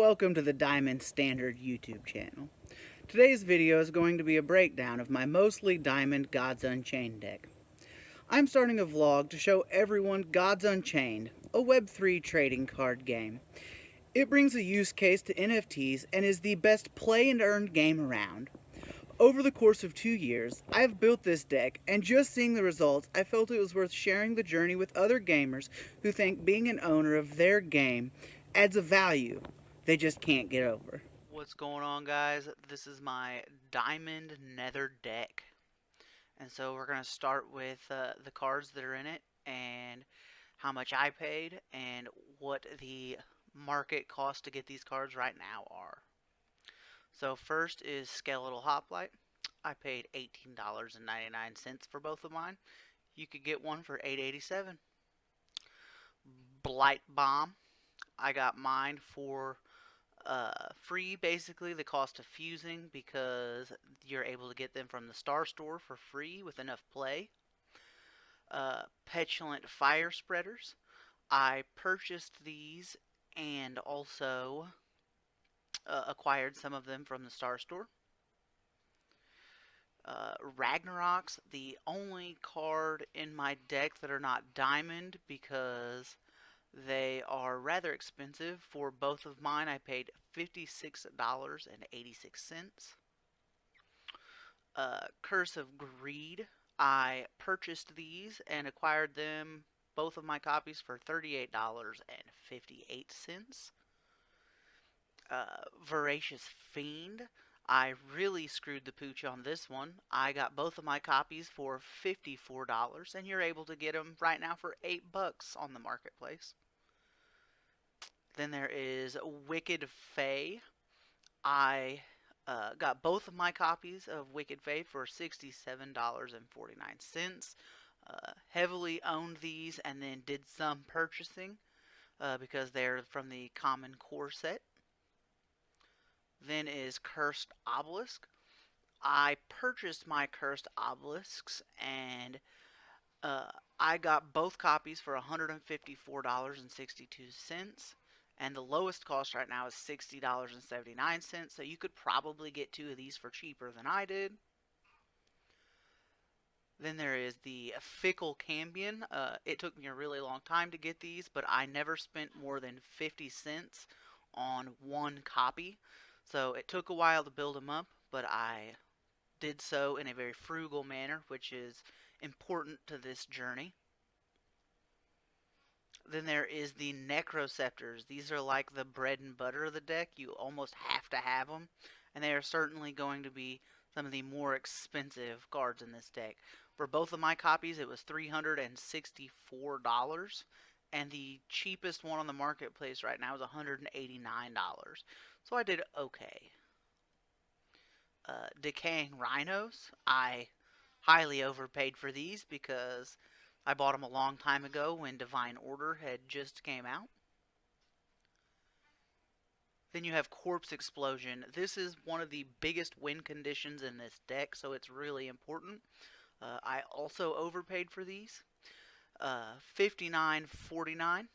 welcome to the Diamond Standard YouTube channel. Today's video is going to be a breakdown of my mostly Diamond Gods Unchained deck. I'm starting a vlog to show everyone Gods Unchained, a Web3 trading card game. It brings a use case to NFTs and is the best play and earn game around. Over the course of 2 years, I have built this deck, and just seeing the results, I felt it was worth sharing the journey with other gamers who think being an owner of their game adds a value they just can't get over. What's going on, guys? This is my Diamond Nether deck. And so we're going to start with the cards that are in it and how much I paid and what the market cost to get these cards right now are. So first is Skeletal Hoplite. I paid $18.99 for both of mine. You could get one for $8.87. Blight Bomb. I got mine for free, basically, the cost of fusing, because you're able to get them from the Star Store for free with enough play. Petulant Fire Spreaders. I purchased these and also acquired some of them from the Star Store. Ragnarok's, the only card in my deck that are not diamond because they are rather expensive. For both of mine, I paid $56.86. Curse of Greed. I purchased these and acquired them, both of my copies, for $38.58. Voracious Fiend. I really screwed the pooch on this one. I got both of my copies for $54, and you're able to get them right now for $8 on the marketplace. Then there is Wicked Fae. I got both of my copies of Wicked Fae for $67.49. Heavily owned these and then did some purchasing because they're from the Common Core set. Then is Cursed Obelisk. I purchased my Cursed Obelisks and I got both copies for $154.62. And the lowest cost right now is $60.79, so you could probably get two of these for cheaper than I did. Then there is the Fickle Cambion. It took me a really long time to get these, but I never spent more than 50 cents on one copy. So it took a while to build them up, but I did so in a very frugal manner, which is important to this journey. Then there is the Necroceptors. These are like the bread and butter of the deck. You almost have to have them, and they are certainly going to be some of the more expensive cards in this deck. For both of my copies, it was $364, and the cheapest one on the marketplace right now is $189. So I did okay. Decaying Rhinos. I highly overpaid for these because I bought them a long time ago when Divine Order had just came out. Then you have Corpse Explosion. This is one of the biggest win conditions in this deck, so it's really important. I also overpaid for these. $59.49.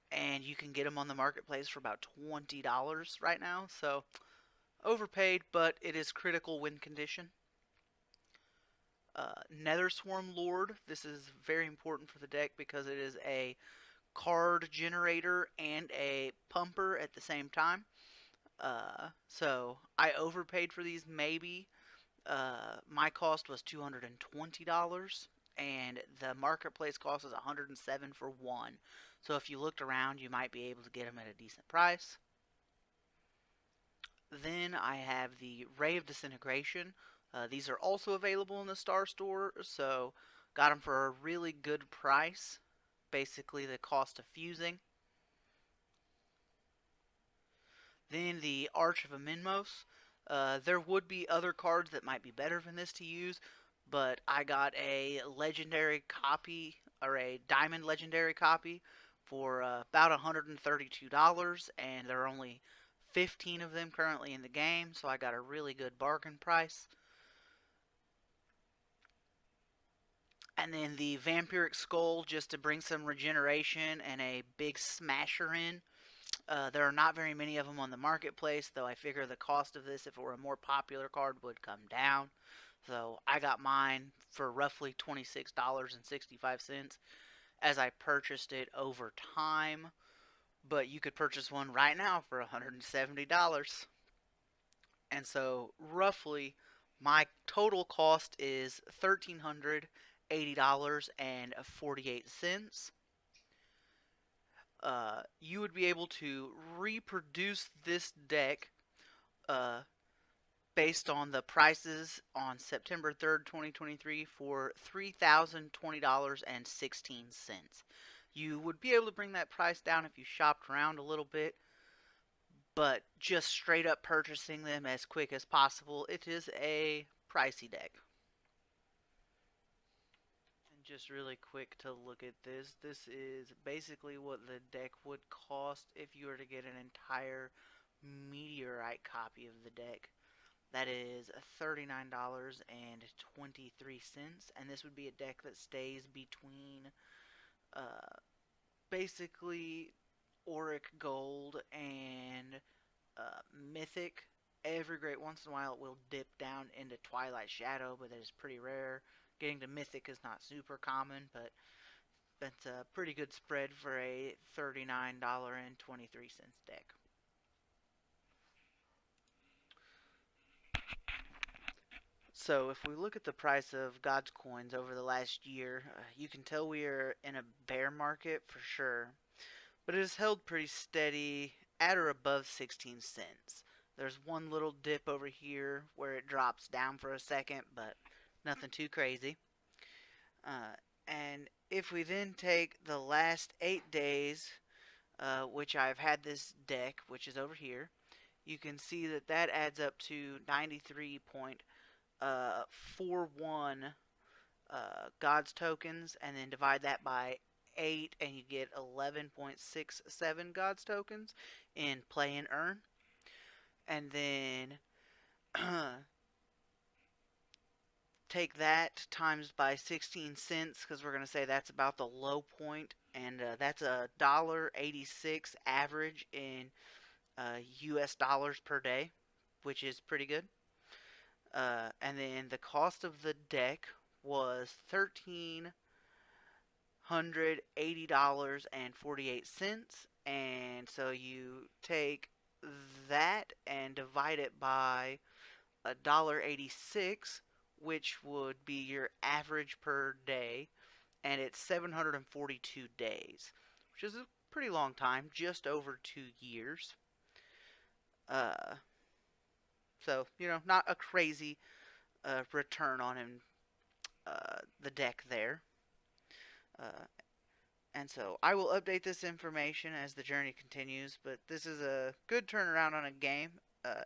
And you can get them on the marketplace for about $20 right now. So overpaid, but it is critical win condition. Nether Swarm Lord. This is very important for the deck because it is a card generator and a pumper at the same time. So I overpaid for these maybe. My cost was $220 and the marketplace cost is $107 for one. So if you looked around, you might be able to get them at a decent price. Then I have the Ray of Disintegration. These are also available in the Star Store, so got them for a really good price. Basically the cost of fusing. Then the Arch of Amenmos. There would be other cards that might be better than this to use, but I got a legendary copy, or a diamond legendary copy, for about $132, and there are only 15 of them currently in the game, so I got a really good bargain price. And then the Vampiric Skull, just to bring some regeneration and a big smasher in. There are not very many of them on the marketplace, though I figure the cost of this, if it were a more popular card, would come down. So I got mine for roughly $26.65 as I purchased it over time. But you could purchase one right now for $170. And so roughly my total cost is $1,380.48. You would be able to reproduce this deck uh, based on the prices on September 3rd, 2023 for $3,020.16. You would be able to bring that price down if you shopped around a little bit, but just straight up purchasing them as quick as possible, it is a pricey deck. And just really quick to look at this, this is basically what the deck would cost if you were to get an entire meteorite copy of the deck. That is $39.23, and this would be a deck that stays between basically Auric Gold and Mythic. Every great once in a while it will dip down into Twilight Shadow, but that is pretty rare. Getting to Mythic is not super common, but that's a pretty good spread for a $39.23 deck. So if we look at the price of God's coins over the last year, you can tell we are in a bear market for sure, but it has held pretty steady at or above 16 cents. There's one little dip over here where it drops down for a second, but nothing too crazy. And if we then take the last 8 days, which I've had this deck, which is over here, you can see that that adds up to 93.41 God's tokens, and then divide that by 8, and you get 11.67 God's tokens in play and earn. And then take that times by 16 cents, because we're going to say that's about the low point, and that's $1.86 average in US dollars per day, which is pretty good. And then the cost of the deck was $1,380.48, and so you take that and divide it by $1.86, which would be your average per day, and it's 742 days, which is a pretty long time, just over 2 years. Uh, so not a crazy return on the deck there. Uh, and so I will update this information as the journey continues, but this is a good turnaround on a game,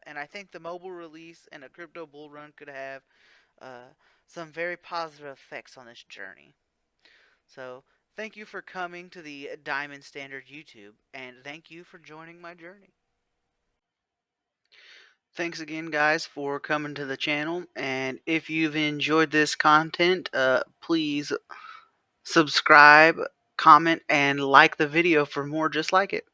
and I think the mobile release and a crypto bull run could have some very positive effects on this journey. So thank you for coming to the Diamond Standard YouTube, and thank you for joining my journey. Thanks again, guys, for coming to the channel, and if you've enjoyed this content, please subscribe, comment, and like the video for more just like it.